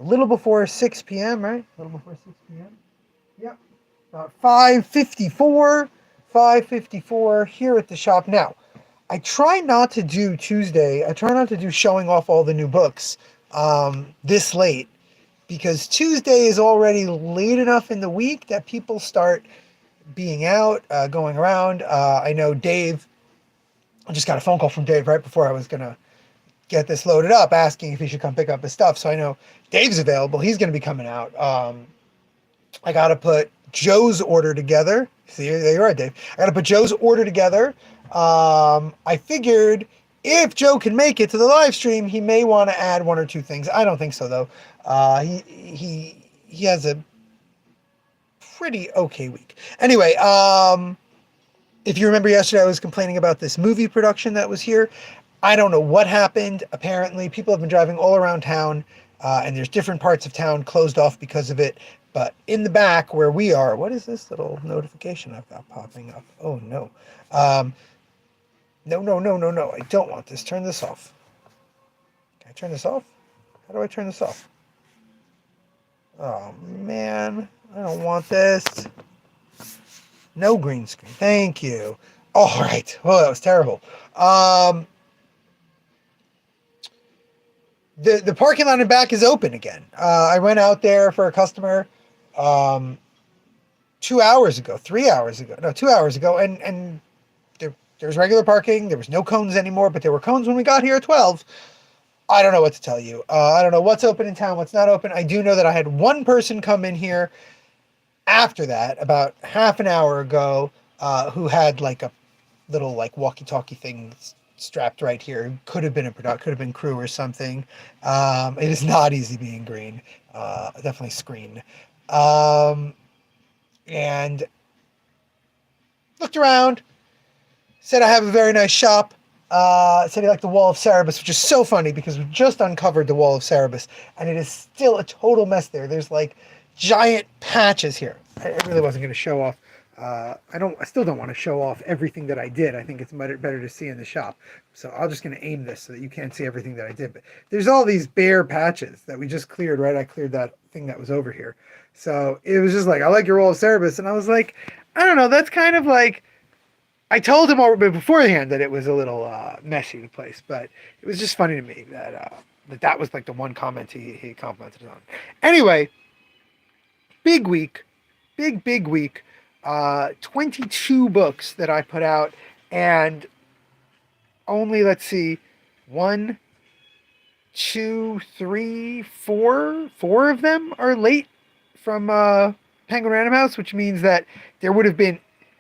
little before 6 p.m., right? A little before 6 p.m. Yep. About 5:54, 5:54 here at the shop. Now, I try not to do Tuesday. I try not to do showing off all the new books this late because Tuesday is already late enough in the week that people start being out, going around. I know Dave, I just got a phone call from Dave right before I was going to get this loaded up, asking if he should come pick up his stuff. So I know Dave's available. He's going to be coming out. I got to put Joe's order together. See, there you are, Dave. I got to put Joe's order together. I figured if Joe can make it to the live stream, he may want to add one or two things. I don't think so, though. He has a pretty okay week. Anyway, if you remember yesterday, I was complaining about this movie production that was here. I don't know what happened. Apparently, people have been driving all around town, and there's different parts of town closed off because of it. But in the back where we are, what is this little notification I've got popping up? Oh, no. No. I don't want this. Turn this off. Can I turn this off? How do I turn this off? Oh, man. I don't want this. No green screen. Thank you. All right. Oh, that was terrible. The parking lot in back is open again. I went out there for a customer 2 hours ago, 3 hours ago. No, 2 hours ago. And there's regular parking. There was no cones anymore, but there were cones when we got here at 12. I don't know what to tell you. I don't know what's open in town, what's not open. I do know that I had one person come in here after that, about half an hour ago, who had like a little like walkie-talkie thing strapped right here. Could have been could have been crew or something. It is not easy being green. Definitely screened. And looked around, said I have a very nice shop. Said he liked the Wall of Cerebus, which is so funny because we just uncovered the Wall of Cerebus, and it is still a total mess there. There's like giant patches here. I really wasn't going to show off. I still don't want to show off everything that I did. I think it's better to see in the shop. So I'm just going to aim this so that you can't see everything that I did. But there's all these bare patches that we just cleared, right? I cleared that thing that was over here. So it was just like, I like your Wall of Cerebus. And I was like, I don't know. That's kind of like, I told him beforehand that it was a little messy, the place. But it was just funny to me that was like the one comment he commented on. Anyway, big week. Big week. 22 books that I put out, and only, let's see, 1, 2, 3, 4 of them are late from Penguin Random House, which means that there would have been,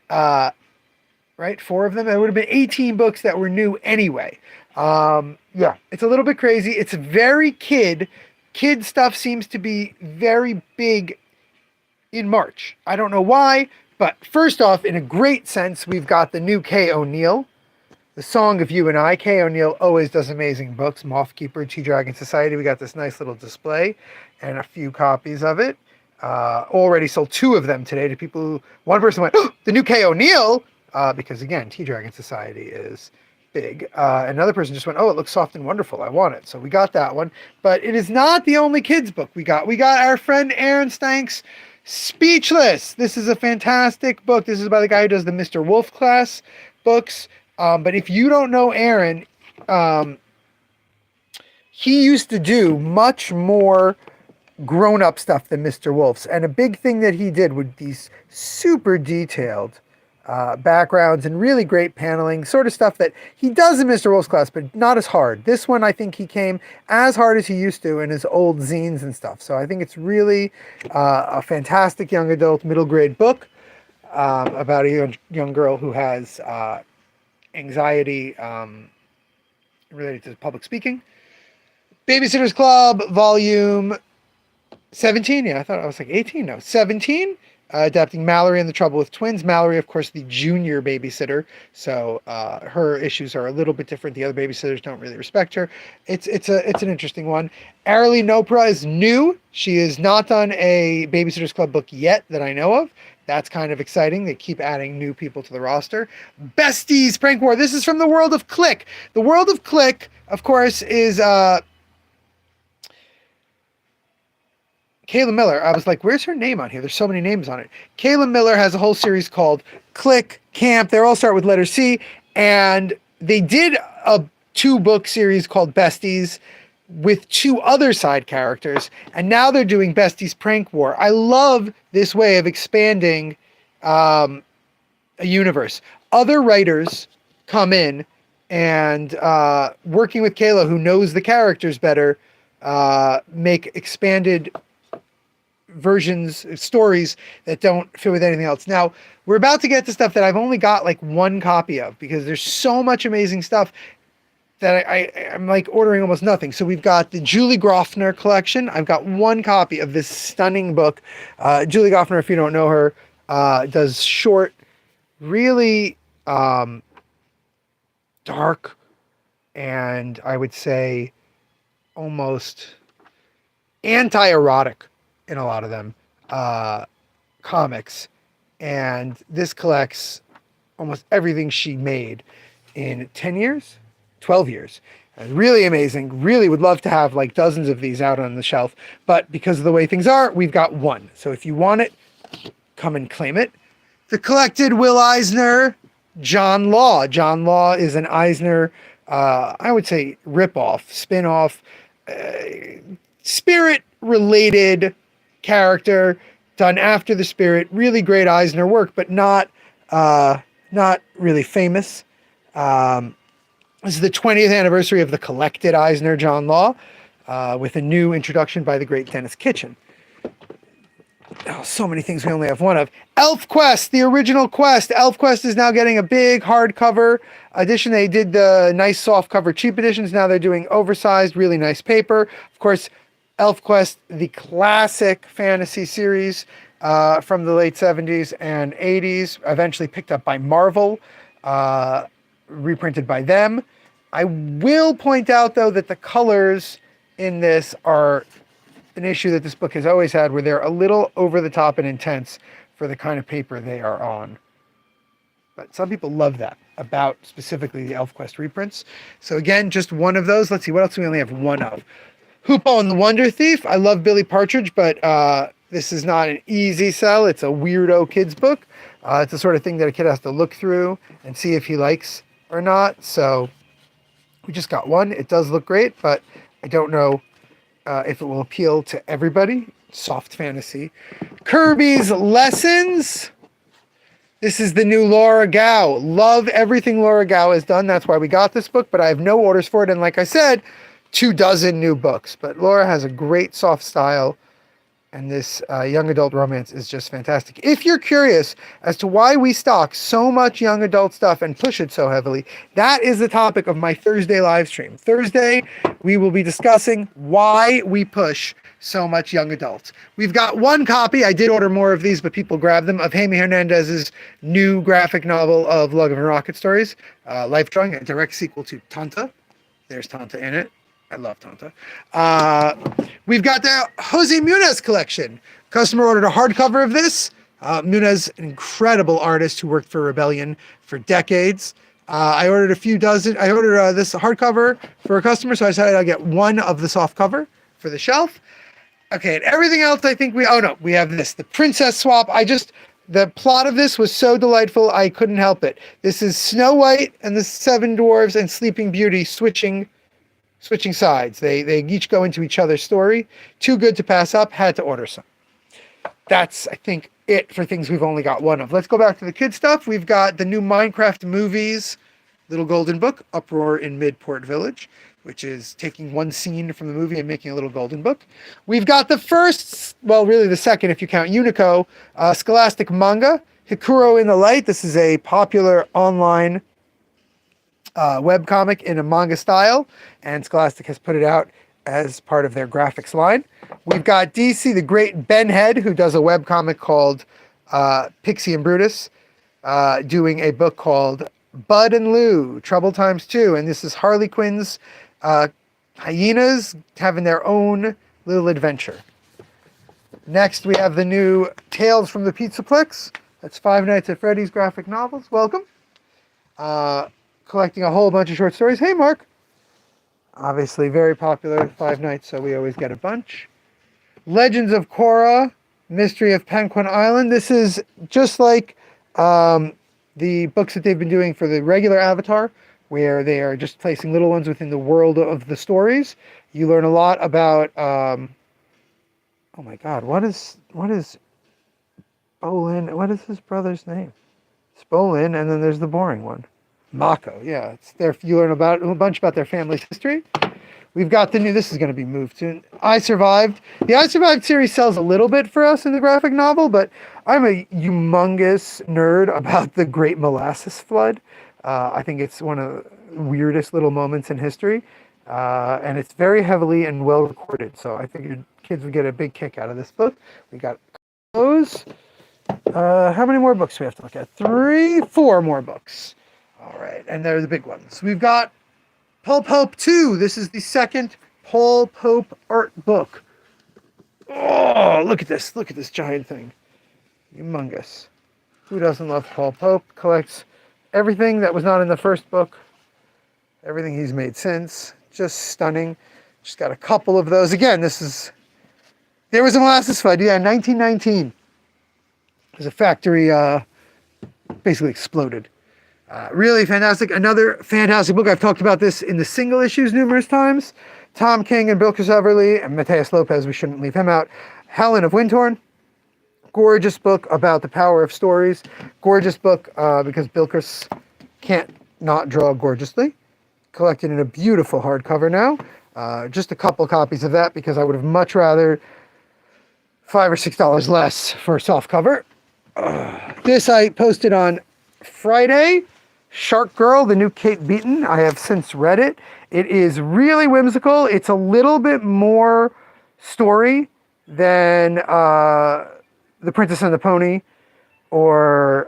right, 4 of them, there would have been 18 books that were new anyway. Yeah, it's a little bit crazy. It's very kid stuff seems to be very big in March. I don't know why. But first off, in a great sense, we've got the new Kay O'Neill, The Song of You and I. Kay O'Neill always does amazing books. Mothkeeper, Tea Dragon Society. We got this nice little display and a few copies of it. Already sold 2 of them today to people who, one person went, oh, the new Kay O'Neill, because again, Tea Dragon Society is big. Another person just went, oh, it looks soft and wonderful. I want it. So we got that one. But it is not the only kids book we got. We got our friend Aaron Stank's Speechless. This is a fantastic book. This is by the guy who does the Mr. Wolf class books. But if you don't know Aaron, he used to do much more grown-up stuff than Mr. Wolf's. And a big thing that he did with these super detailed backgrounds and really great paneling, sort of stuff that he does in Mr. Wolf's class, but not as hard. This one, I think he came as hard as he used to in his old zines and stuff. So I think it's really a fantastic young adult middle grade book about a young girl who has anxiety related to public speaking. Babysitter's Club, volume 17. Yeah, I thought I was like 18. No, 17. Adapting Mallory and the Trouble with Twins. Mallory, of course, the junior babysitter, so her issues are a little bit different. The other babysitters don't really respect her. It's an interesting one. Arlie Nopra is new. She has not done a Babysitter's Club book yet that I know of. That's kind of exciting. They keep adding new people to the roster. Besties Prank War. This is from the World of Click. The World of Click, of course, is Kayla Miller. I was like, where's her name on here? There's so many names on it. Kayla Miller has a whole series called Click, Camp. They all start with letter C. And they did a 2-book series called Besties with 2 other side characters. And now they're doing Besties Prank War. I love this way of expanding a universe. Other writers come in and working with Kayla, who knows the characters better, make expanded versions, stories that don't fit with anything else. Now, we're about to get to stuff that I've only got like 1 copy of because there's so much amazing stuff that I'm like ordering almost nothing. So we've got the Julie Groffner collection. I've got 1 copy of this stunning book. Julie Groffner, if you don't know her, does short, really dark, and I would say almost anti-erotic in a lot of them comics. And this collects almost everything she made in 10 years, 12 years. Really amazing. Really would love to have like dozens of these out on the shelf. But because of the way things are, we've got 1. So if you want it, come and claim it. The collected Will Eisner, John Law. John Law is an Eisner, I would say, ripoff, spinoff, Spirit-related character done after the Spirit. Really great Eisner work, but not really famous. This is the 20th anniversary of the collected Eisner John Law, with a new introduction by the great Dennis Kitchen. Oh, so many things we only have 1 of. ElfQuest, the original Quest. ElfQuest is now getting a big hardcover edition. They did the nice soft cover cheap editions. Now they're doing oversized, really nice paper. Of course, ElfQuest, the classic fantasy series from the late 70s and 80s, eventually picked up by Marvel, reprinted by them. I will point out, though, that the colors in this are an issue that this book has always had, where they're a little over the top and intense for the kind of paper they are on. But some people love that about specifically the ElfQuest reprints. So again, just 1 of those. Let's see, what else do we only have 1 of? Hoopo and the Wonder Thief. I love Billy Partridge, but this is not an easy sell. It's a weirdo kid's book. It's the sort of thing that a kid has to look through and see if he likes or not. So we just got 1. It does look great, but I don't know if it will appeal to everybody. Soft fantasy. Kirby's Lessons. This is the new Laura Gao. Love everything Laura Gao has done. That's why we got this book, but I have no orders for it. And like I said, 24 new books. But Laura has a great soft style, and this young adult romance is just fantastic. If you're curious as to why we stock so much young adult stuff and push it so heavily, that is the topic of my Thursday live stream. Thursday, we will be discussing why we push so much young adults. We've got 1 copy, I did order more of these, but people grabbed them, of Jaime Hernandez's new graphic novel of Love and Rocket Stories, Life Drawing, a direct sequel to Tanta. There's Tanta in it. I love Tanta. We've got the Jose Muniz collection. Customer ordered a hardcover of this. Muniz, an incredible artist who worked for Rebellion for decades. I ordered a few dozen. I ordered this hardcover for a customer, so I decided I'd get 1 of the soft cover for the shelf. Okay, and everything else I think we have this, the Princess Swap. The plot of this was so delightful, I couldn't help it. This is Snow White and the 7 Dwarves and Sleeping Beauty switching sides. They each go into each other's story. Too good to pass up. Had to order some. That's, I think, it for things we've only got 1 of. Let's go back to the kid stuff. We've got the new Minecraft movies, Little Golden Book, Uproar in Midport Village, which is taking 1 scene from the movie and making a little golden book. We've got the first, well, really the second if you count Unico, Scholastic manga, Hikuro in the Light. This is a popular online webcomic in a manga style, and Scholastic has put it out as part of their graphics line. We've got DC, the great Ben Head, who does a webcomic called Pixie and Brutus, doing a book called Bud and Lou, Trouble Times 2, and this is Harley Quinn's hyenas having their own little adventure. Next, we have the new Tales from the Pizzaplex. That's Five Nights at Freddy's graphic novels. Welcome. Collecting a whole bunch of short stories. Hey, Mark. Obviously, very popular, Five Nights, so we always get a bunch. Legends of Korra, Mystery of Penguin Island. This is just like the books that they've been doing for the regular Avatar, where they are just placing little ones within the world of the stories. You learn a lot about. Oh my God, what is Bolin? What is his brother's name? It's Bolin, and then there's the boring one, Mako. Yeah, it's there. You learn about a bunch about their family's history. We've got the new. This is going to be moved soon. I Survived. The I Survived series sells a little bit for us in the graphic novel, but I'm a humongous nerd about the Great Molasses Flood. I think it's one of the weirdest little moments in history, and it's very heavily and well recorded. So I figured kids would get a big kick out of this book. We got those. How many more books do we have to look at? 4 more books. All right, and they're the big ones. We've got Paul Pope 2. This is the second Paul Pope art book. Oh, look at this. Look at this giant thing. Humongous. Who doesn't love Paul Pope? Collects everything that was not in the first book. Everything he's made since. Just stunning. Just got a couple of those. Again, there was a molasses flood. Yeah, 1919. There's a factory basically exploded. Really fantastic. Another fantastic book. I've talked about this in the single issues numerous times. Tom King and Bill Everly and Mateus Lopez. We shouldn't leave him out. Helen of Windhorn. Gorgeous book about the power of stories. Gorgeous book because Bilkers can't not draw gorgeously. Collected in a beautiful hardcover now. Just a couple copies of that because I would have much rather $5 or $6 less for a soft cover. This I posted on Friday. Shark Girl, the new Kate Beaton. I have since read it. It is really whimsical. It's a little bit more story than The Princess and the Pony or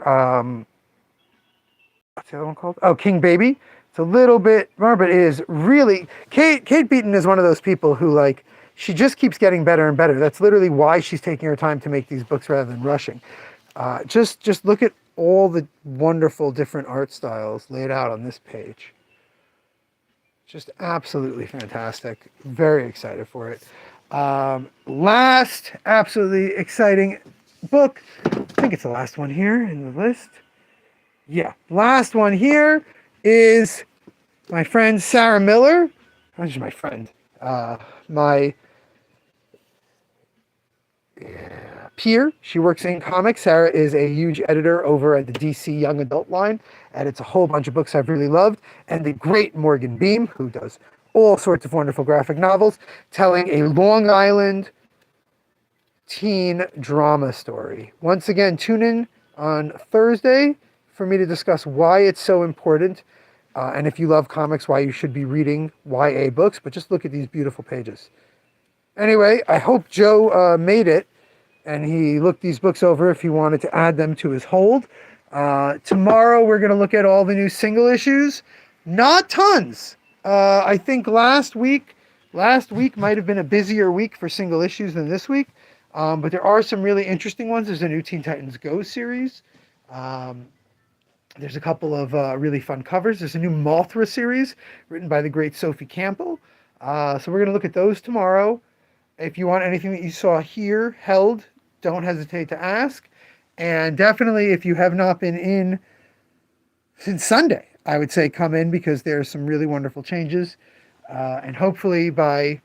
what's the other one called? Oh, King Baby. It's a little bit more, but it is really Kate Beaton is one of those people who like she just keeps getting better and better. That's literally why she's taking her time to make these books rather than rushing. Just look at all the wonderful different art styles laid out on this page. Just absolutely fantastic. Very excited for it. Last absolutely exciting book. I think it's the last one here in the list. Yeah, last one here is my friend Sarah Miller. She's my friend. My peer. She works in comics. Sarah is a huge editor over at the DC Young Adult line, and it's a whole bunch of books I've really loved. And the great Morgan Beam, who does all sorts of wonderful graphic novels, telling a Long Island teen drama story. Once again, tune in on Thursday for me to discuss why it's so important, and if you love comics, why you should be reading YA books. But just look at these beautiful pages. Anyway, I hope Joe made it, and he looked these books over if he wanted to add them to his hold. Tomorrow, we're going to look at all the new single issues. Not tons. I think last week might have been a busier week for single issues than this week. But there are some really interesting ones. There's a new Teen Titans Go series. There's a couple of really fun covers. There's a new Mothra series written by the great Sophie Campbell. So we're going to look at those tomorrow. If you want anything that you saw here held, don't hesitate to ask. And definitely, if you have not been in since Sunday, I would say come in because there are some really wonderful changes. And hopefully by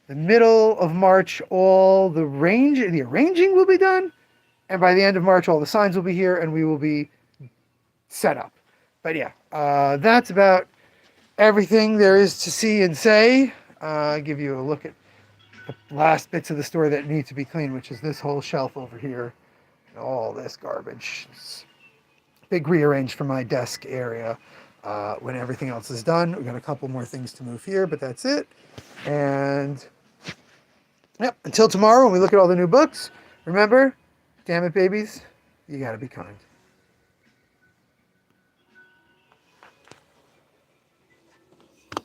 the middle of March, all the arranging will be done. And by the end of March, all the signs will be here and we will be set up. But yeah, that's about everything there is to see and say. Give you a look at the last bits of the store that need to be cleaned, which is this whole shelf over here and all this garbage. It's big rearrange for my desk area. When everything else is done, we've got a couple more things to move here, but that's it. And yep, until tomorrow when we look at all the new books, remember, damn it, babies, you gotta be kind.